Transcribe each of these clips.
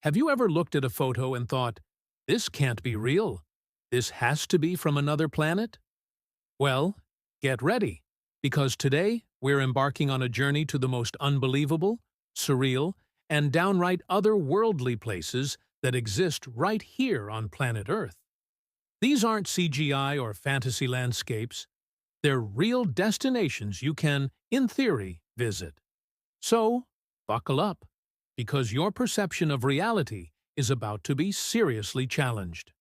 Have you ever looked at a photo and thought, this can't be real? This has to be from another planet? Well, get ready, because today we're embarking on a journey to the most unbelievable, surreal, and downright otherworldly places that exist right here on planet Earth. These aren't CGI or fantasy landscapes. They're real destinations you can, in theory, visit. So, buckle up, because your perception of reality is about to be seriously challenged.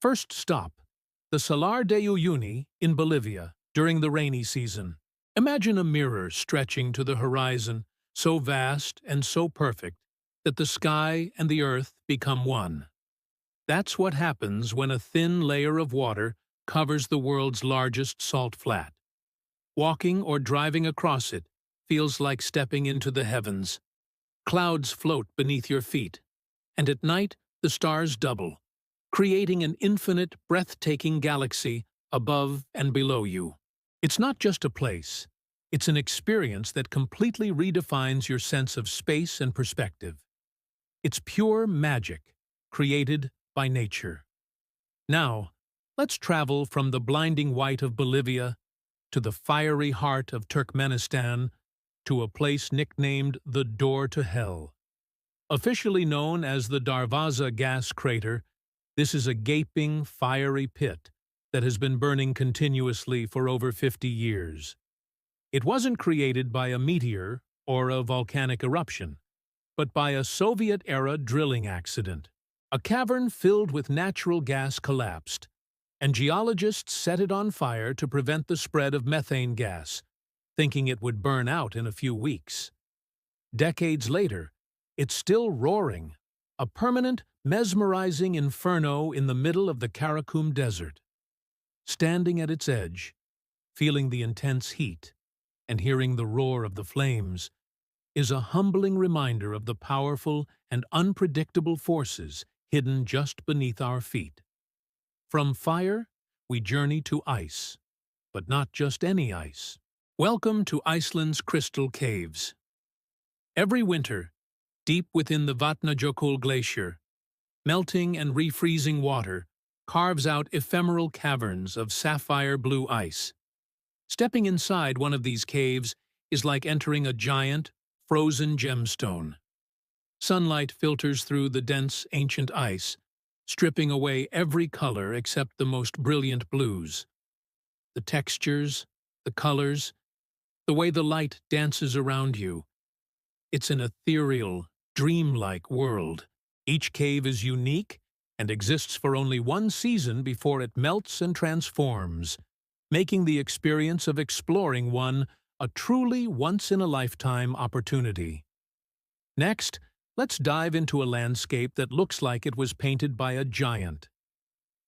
First stop, the Salar de Uyuni in Bolivia during the rainy season. Imagine a mirror stretching to the horizon, so vast and so perfect that the sky and the earth become one. That's what happens when a thin layer of water covers the world's largest salt flat. Walking or driving across it feels like stepping into the heavens. Clouds float beneath your feet, and at night the stars double, creating an infinite, breathtaking galaxy above and below you. It's not just a place, it's an experience that completely redefines your sense of space and perspective. It's pure magic, created by nature. Now, let's travel from the blinding white of Bolivia to the fiery heart of Turkmenistan, to a place nicknamed the Door to Hell. Officially known as the Darvaza gas crater, this is a gaping, fiery pit that has been burning continuously for over 50 years. It wasn't created by a meteor or a volcanic eruption, but by a Soviet-era drilling accident. A cavern filled with natural gas collapsed, and geologists set it on fire to prevent the spread of methane gas, thinking it would burn out in a few weeks. Decades later, it's still roaring, a permanent, mesmerizing inferno in the middle of the Karakum Desert. Standing at its edge, feeling the intense heat, and hearing the roar of the flames, is a humbling reminder of the powerful and unpredictable forces hidden just beneath our feet. From fire, we journey to ice, but not just any ice. Welcome to Iceland's crystal caves. Every winter, deep within the Vatnajökull glacier, melting and refreezing water carves out ephemeral caverns of sapphire blue ice. Stepping inside one of these caves is like entering a giant, frozen gemstone. Sunlight filters through the dense, ancient ice, stripping away every color except the most brilliant blues. The textures, the colors, the way the light dances around you. It's an ethereal, dreamlike world. Each cave is unique and exists for only one season before it melts and transforms, making the experience of exploring one a truly once-in-a-lifetime opportunity. Next, let's dive into a landscape that looks like it was painted by a giant.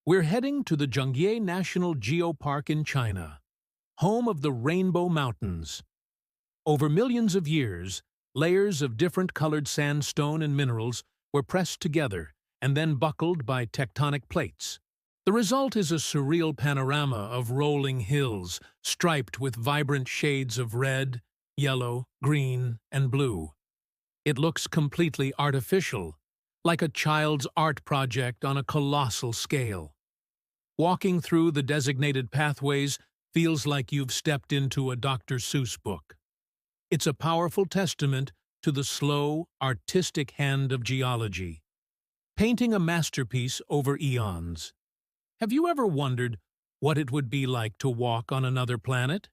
We're heading to the Zhangjiajie National Geopark in China, home of the Rainbow Mountains. Over millions of years, layers of different colored sandstone and minerals were pressed together and then buckled by tectonic plates. The result is a surreal panorama of rolling hills striped with vibrant shades of red, yellow, green, and blue. It looks completely artificial, like a child's art project on a colossal scale. Walking through the designated pathways feels like you've stepped into a Dr. Seuss book. It's a powerful testament to the slow, artistic hand of geology, painting a masterpiece over eons. Have you ever wondered what it would be like to walk on another planet?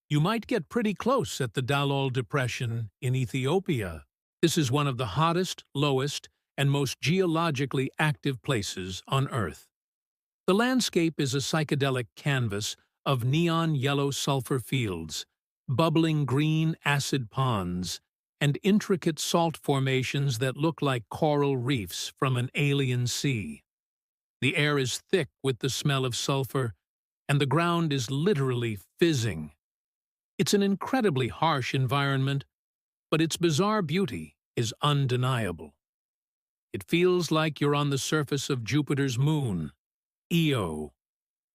You might get pretty close at the Dalol Depression in Ethiopia. This is one of the hottest, lowest, and most geologically active places on Earth. The landscape is a psychedelic canvas of neon yellow sulfur fields, bubbling green acid ponds, and intricate salt formations that look like coral reefs from an alien sea. The air is thick with the smell of sulfur, and the ground is literally fizzing. It's an incredibly harsh environment, but its bizarre beauty is undeniable. It feels like you're on the surface of Jupiter's moon, Io,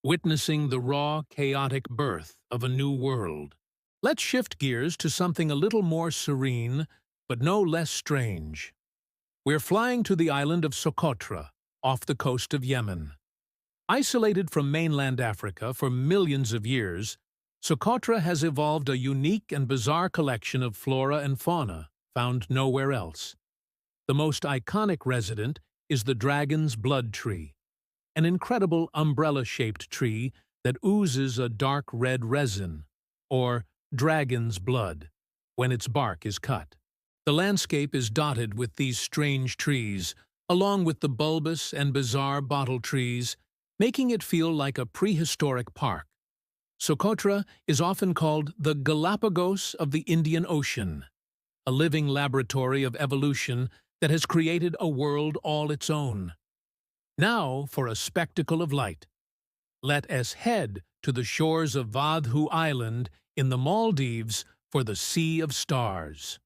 witnessing the raw, chaotic birth of a new world. Let's shift gears to something a little more serene, but no less strange. We're flying to the island of Socotra, off the coast of Yemen. Isolated from mainland Africa for millions of years, Socotra has evolved a unique and bizarre collection of flora and fauna found nowhere else. The most iconic resident is the dragon's blood tree, an incredible umbrella-shaped tree that oozes a dark red resin, or dragon's blood, when its bark is cut. The landscape is dotted with these strange trees, along with the bulbous and bizarre bottle trees, making it feel like a prehistoric park. Socotra is often called the Galapagos of the Indian Ocean, a living laboratory of evolution that has created a world all its own. Now for a spectacle of light. Let us head to the shores of Vadhu Island in the Maldives for the Sea of Stars.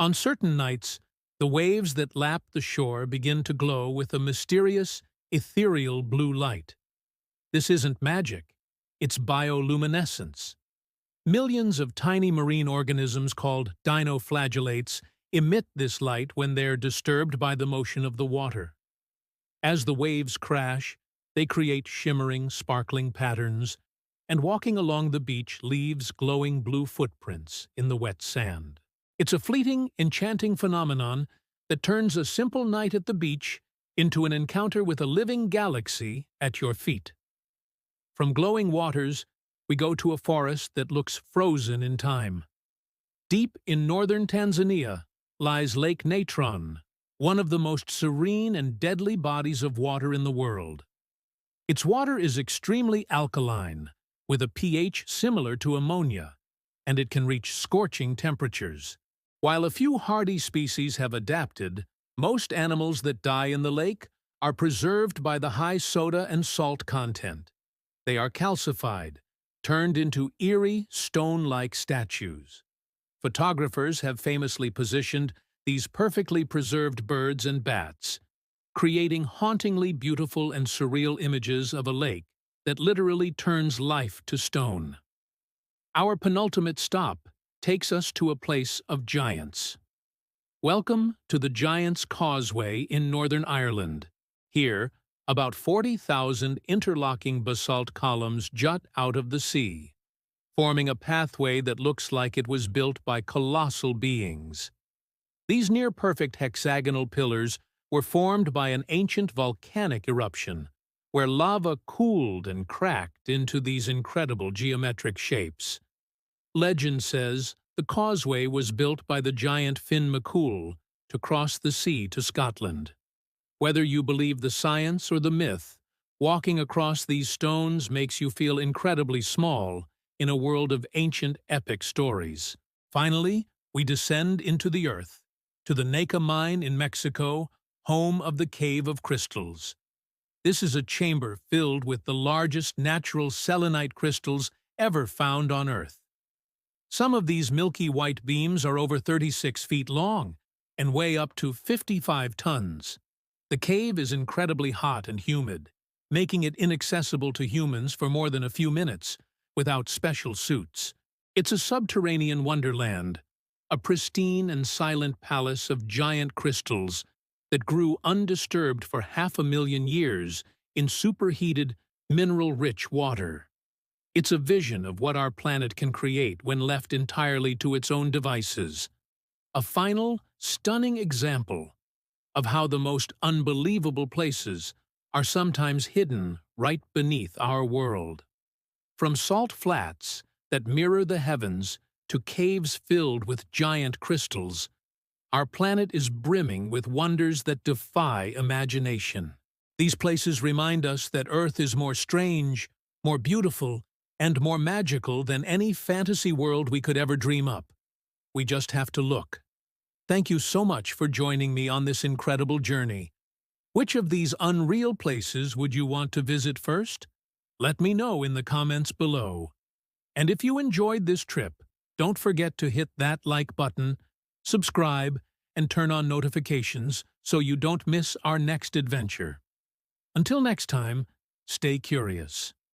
On certain nights, the waves that lap the shore begin to glow with a mysterious, ethereal blue light. This isn't magic, it's bioluminescence. Millions of tiny marine organisms called dinoflagellates emit this light when they're disturbed by the motion of the water. As the waves crash, they create shimmering, sparkling patterns, and walking along the beach leaves glowing blue footprints in the wet sand. It's a fleeting, enchanting phenomenon that turns a simple night at the beach into an encounter with a living galaxy at your feet. From glowing waters, we go to a forest that looks frozen in time. Deep in northern Tanzania lies Lake Natron, one of the most serene and deadly bodies of water in the world. Its water is extremely alkaline, with a pH similar to ammonia, and it can reach scorching temperatures. While a few hardy species have adapted, most animals that die in the lake are preserved by the high soda and salt content. They are calcified, turned into eerie, stone-like statues. Photographers have famously positioned these perfectly preserved birds and bats, creating hauntingly beautiful and surreal images of a lake that literally turns life to stone. Our penultimate stop takes us to a place of giants. Welcome to the Giant's Causeway in Northern Ireland. Here, about 40,000 interlocking basalt columns jut out of the sea, forming a pathway that looks like it was built by colossal beings. These near-perfect hexagonal pillars were formed by an ancient volcanic eruption, where lava cooled and cracked into these incredible geometric shapes. Legend says the causeway was built by the giant Finn McCool to cross the sea to Scotland. Whether you believe the science or the myth, walking across these stones makes you feel incredibly small in a world of ancient epic stories. Finally, we descend into the earth, to the Naka mine in Mexico, home of the Cave of Crystals. This is a chamber filled with the largest natural selenite crystals ever found on Earth. Some of these milky white beams are over 36 feet long and weigh up to 55 tons. The cave is incredibly hot and humid, making it inaccessible to humans for more than a few minutes without special suits. It's a subterranean wonderland, a pristine and silent palace of giant crystals that grew undisturbed for 500,000 years in superheated, mineral-rich water. It's a vision of what our planet can create when left entirely to its own devices. A final, stunning example of how the most unbelievable places are sometimes hidden right beneath our world. From salt flats that mirror the heavens to caves filled with giant crystals, our planet is brimming with wonders that defy imagination. These places remind us that Earth is more strange, more beautiful, and more magical than any fantasy world we could ever dream up. We just have to look. Thank you so much for joining me on this incredible journey. Which of these unreal places would you want to visit first? Let me know in the comments below. And if you enjoyed this trip, don't forget to hit that like button, subscribe, and turn on notifications so you don't miss our next adventure. Until next time, stay curious.